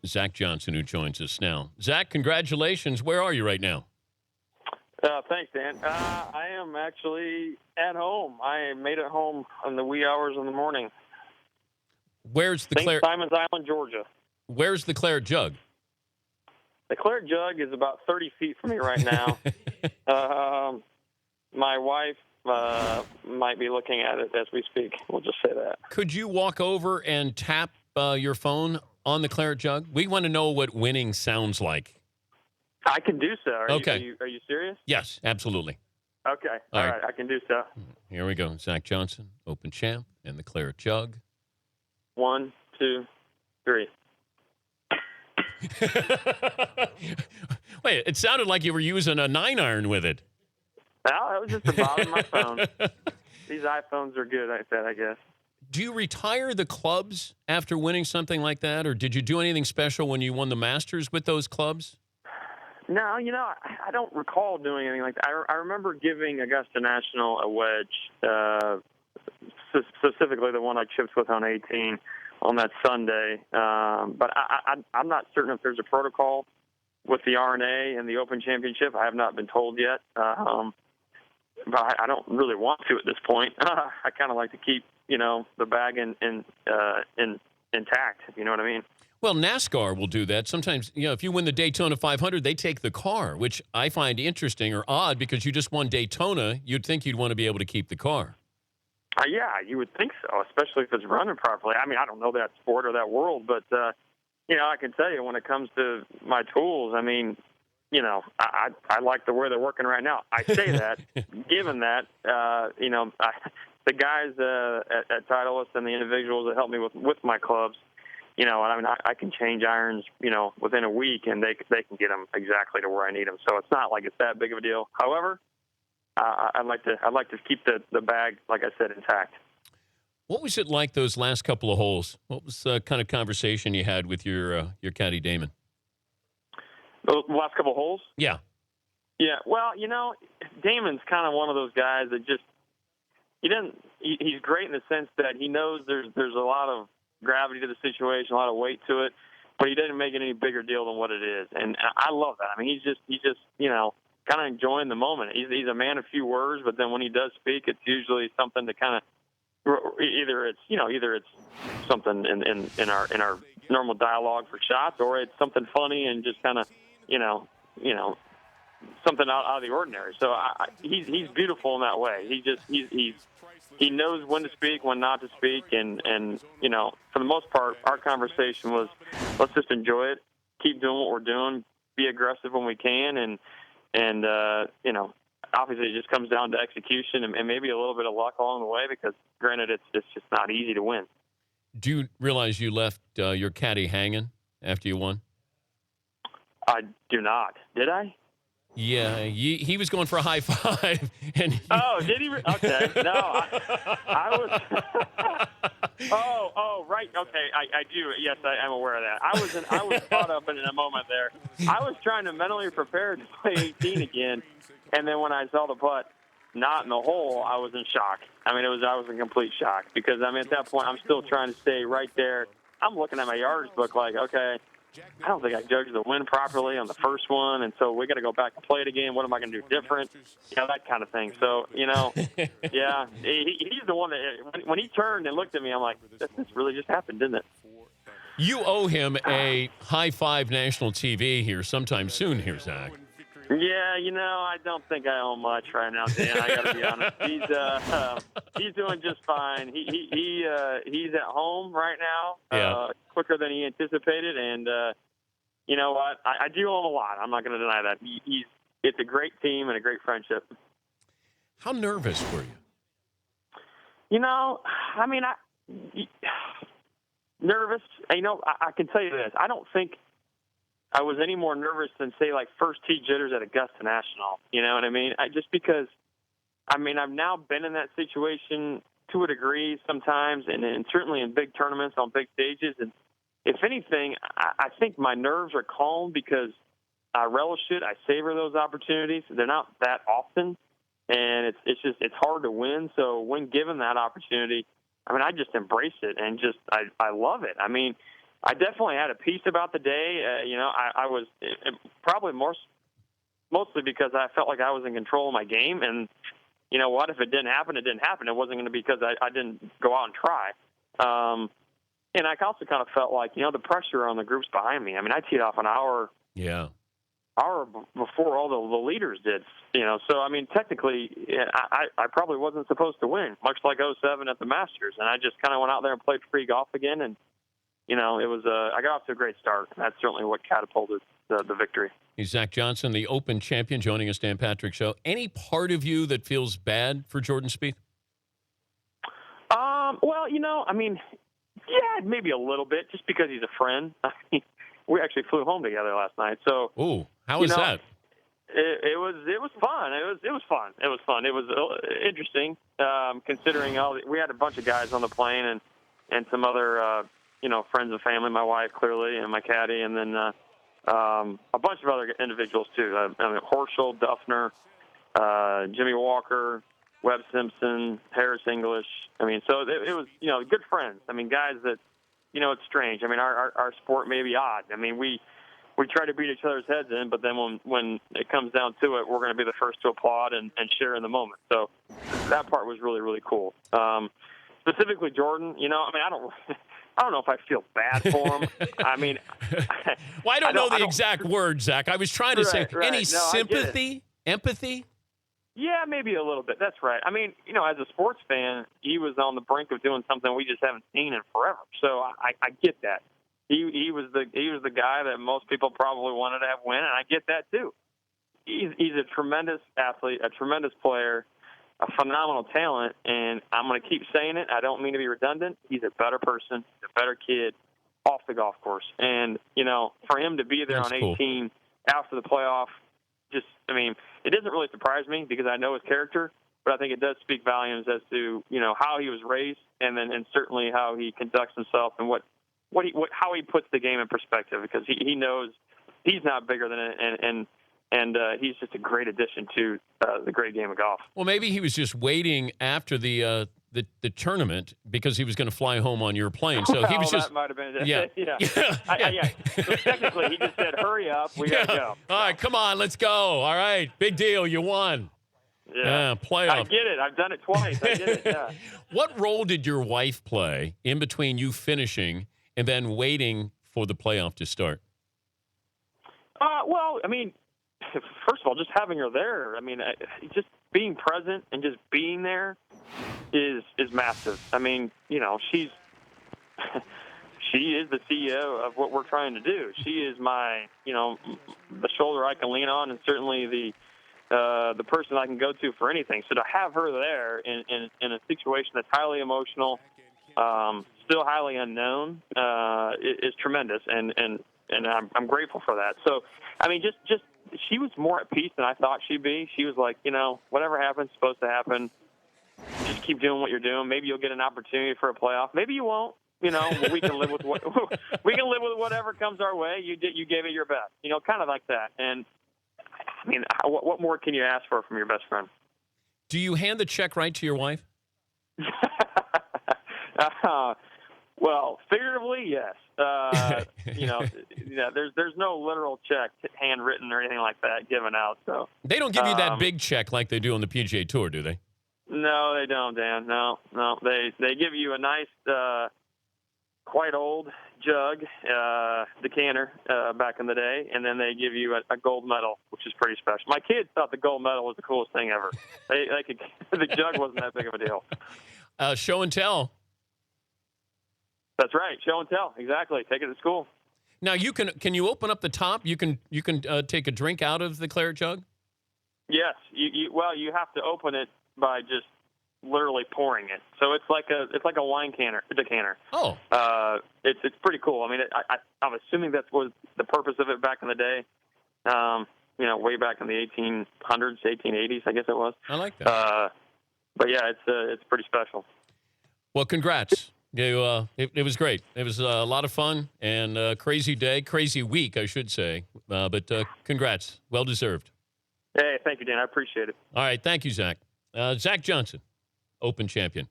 Zach Johnson, who joins us now. Zach, congratulations. Where are you right now? Thanks, Dan. I am actually at home. I made it home in the wee hours of the morning. Where's the St. Simons Island, Georgia. Where's the Claret Jug? The Claret Jug is about 30 feet from me right now. My wife might be looking at it as we speak. We'll just say that. Could you walk over and tap your phone on the Claret Jug? We want to know what winning sounds like. I can do so. Are Okay. Are you serious? Yes, absolutely. Okay. All right. I can do so. Here we go. Zach Johnson, Open Champ, and the Claret Jug. 1, 2, 3. Wait, it sounded like you were using a 9-iron with it. Well, that was just the bottom of my phone. These iPhones are good, I guess. Do you retire the clubs after winning something like that, or did you do anything special when you won the Masters with those clubs? No, I don't recall doing anything like that. I remember giving Augusta National a wedge, specifically the one I chipped with on 18 on that Sunday. But I'm not certain if there's a protocol with the R&A and the Open Championship. I have not been told yet. But I don't really want to at this point. I kind of like to keep, the bag intact, if you know what I mean. Well, NASCAR will do that. Sometimes, if you win the Daytona 500, they take the car, which I find interesting or odd because you just won Daytona. You'd think you'd want to be able to keep the car. Yeah, you would think so, especially if it's running properly. I mean, I don't know that sport or that world, but, I can tell you when it comes to my tools, I mean, I like the way they're working right now. I say that, given that, the guys at Titleist and the individuals that help me with my clubs, I can change irons, within a week, and they can get them exactly to where I need them. So it's not like it's that big of a deal. However, I'd like to keep the bag, like I said, intact. What was it like those last couple of holes? What was the kind of conversation you had with your caddy Damon? The last couple of holes? Yeah. Yeah. Well, Damon's kind of one of those guys that just he's great in the sense that he knows there's a lot of gravity to the situation, a lot of weight to it, but he doesn't make it any bigger deal than what it is. And I love that. I mean, he's just kind of enjoying the moment. He's a man of few words, but then when he does speak, it's usually something to kind of either it's something in our normal dialogue for shots, or it's something funny and just kind of something out of the ordinary. So he's beautiful in that way. He knows when to speak, when not to speak, and for the most part, our conversation was, let's just enjoy it, keep doing what we're doing, be aggressive when we can, and obviously it just comes down to execution and maybe a little bit of luck along the way, because granted, it's just not easy to win. Do you realize you left your caddy hanging after you won? I do not. Did I? Yeah, he was going for a high five. And oh, did he? Okay, no, I was. oh, right. Okay, I do. Yes, I'm aware of that. I was caught up in a moment there. I was trying to mentally prepare to play 18 again, and then when I saw the putt not in the hole, I was in shock. I mean, I was in complete shock because at that point I'm still trying to stay right there. I'm looking at my yardage book like, okay, I don't think I judged the wind properly on the first one, and so we got to go back and play it again. What am I going to do different? That kind of thing. So, yeah, he's the one that when he turned and looked at me, I'm like, this really just happened, didn't it? You owe him a high five national TV here sometime soon here, Zach. Yeah, I don't think I owe much right now, Dan. I got to be honest. He's doing just fine. He's at home right now, quicker than he anticipated, and you know what? I do owe him a lot. I'm not going to deny that. It's a great team and a great friendship. How nervous were you? Nervous. I can tell you this. I don't think I was any more nervous than, say, like first tee jitters at Augusta National. You know what I mean? Just because, I've now been in that situation to a degree sometimes, and certainly in big tournaments on big stages. And if anything, I think my nerves are calm because I relish it. I savor those opportunities. They're not that often, and it's hard to win. So when given that opportunity, I just embrace it and I love it. I definitely had a peace about the day. I was probably mostly because I felt like I was in control of my game. And you know what? If it didn't happen, it didn't happen. It wasn't going to be because I didn't go out and try. And I also kind of felt like, the pressure on the groups behind me. I mean, I teed off an hour before all the leaders did. So I mean, technically, I probably wasn't supposed to win, much like '07 at the Masters. And I just kind of went out there and played free golf again. And it was I got off to a great start. And that's certainly what catapulted the victory. He's Zach Johnson, the Open champion, joining us, Dan Patrick Show. Any part of you that feels bad for Jordan Spieth? Well, I mean, yeah, maybe a little bit, just because he's a friend. I mean, we actually flew home together last night. So, ooh, how was that? It was fun. It was fun. It was interesting, considering we had a bunch of guys on the plane and some other friends and family, my wife clearly, and my caddy, and then a bunch of other individuals too. Horschel, Duffner, Jimmy Walker, Webb Simpson, Harris English. I mean, so it was good friends. I mean, guys that it's strange. I mean, our sport may be odd. I mean, we try to beat each other's heads in, but then when it comes down to it, we're going to be the first to applaud and share in the moment. So that part was really, really cool. Specifically Jordan, I don't know if I feel bad for him. I mean, well, I don't know the exact words, Zach. I was trying to say any sympathy, empathy. Yeah, maybe a little bit. That's right. I mean, as a sports fan, he was on the brink of doing something we just haven't seen in forever. So I get that. He was the guy that most people probably wanted to have win, and I get that too. He's a tremendous athlete, a tremendous player, a phenomenal talent, and I'm going to keep saying it. I don't mean to be redundant. He's a better person, a better kid off the golf course. And, for him to be there on 18 after the playoff, it doesn't really surprise me because I know his character, but I think it does speak volumes as to, how he was raised and certainly how he conducts himself and how he puts the game in perspective, because he knows he's not bigger than it, and he's just a great addition to the great game of golf. Well, maybe he was just waiting after the tournament because he was going to fly home on your plane. So he was just that might have been it. Yeah. Yeah. So technically, he just said, "Hurry up, we got to go." All right, come on, let's go. All right, big deal, you won. Yeah, playoff. I get it. I've done it twice. I get it. Yeah. What role did your wife play in between you finishing and then waiting for the playoff to start? Well, I mean, first of all, just having her there. I mean, just being present and just being there is massive. I mean, she is the CEO of what we're trying to do. She is my, the shoulder I can lean on, and certainly the person I can go to for anything. So to have her there in a situation that's highly emotional, still highly unknown, is tremendous, and I'm grateful for that. So, I mean, just she was more at peace than I thought she'd be. She was like, whatever happens, is supposed to happen. Just keep doing what you're doing. Maybe you'll get an opportunity for a playoff. Maybe you won't. We can live with whatever comes our way. You gave it your best. Kind of like that. And I mean, what more can you ask for from your best friend? Do you hand the check right to your wife? Well, figuratively, yes. There's no literal check, handwritten or anything like that, given out. So they don't give you that big check like they do on the PGA Tour, do they? No, they don't, Dan. No. They give you a nice, quite old jug, decanter, back in the day, and then they give you a gold medal, which is pretty special. My kids thought the gold medal was the coolest thing ever. The jug wasn't that big of a deal. Show and tell. That's right. Show and tell. Exactly. Take it to school. Now can you open up the top? You can take a drink out of the claret jug? Yes. You have to open it by just literally pouring it. So it's like a wine decanter. Oh. It's pretty cool. I mean, I'm assuming that was the purpose of it back in the day. Way back in the 1800s, 1880s, I guess it was. I like that. But yeah, it's pretty special. Well, congrats. It was great. It was a lot of fun and crazy day, crazy week, I should say. But congrats. Well deserved. Hey, thank you, Dan. I appreciate it. All right. Thank you, Zach. Zach Johnson, Open champion.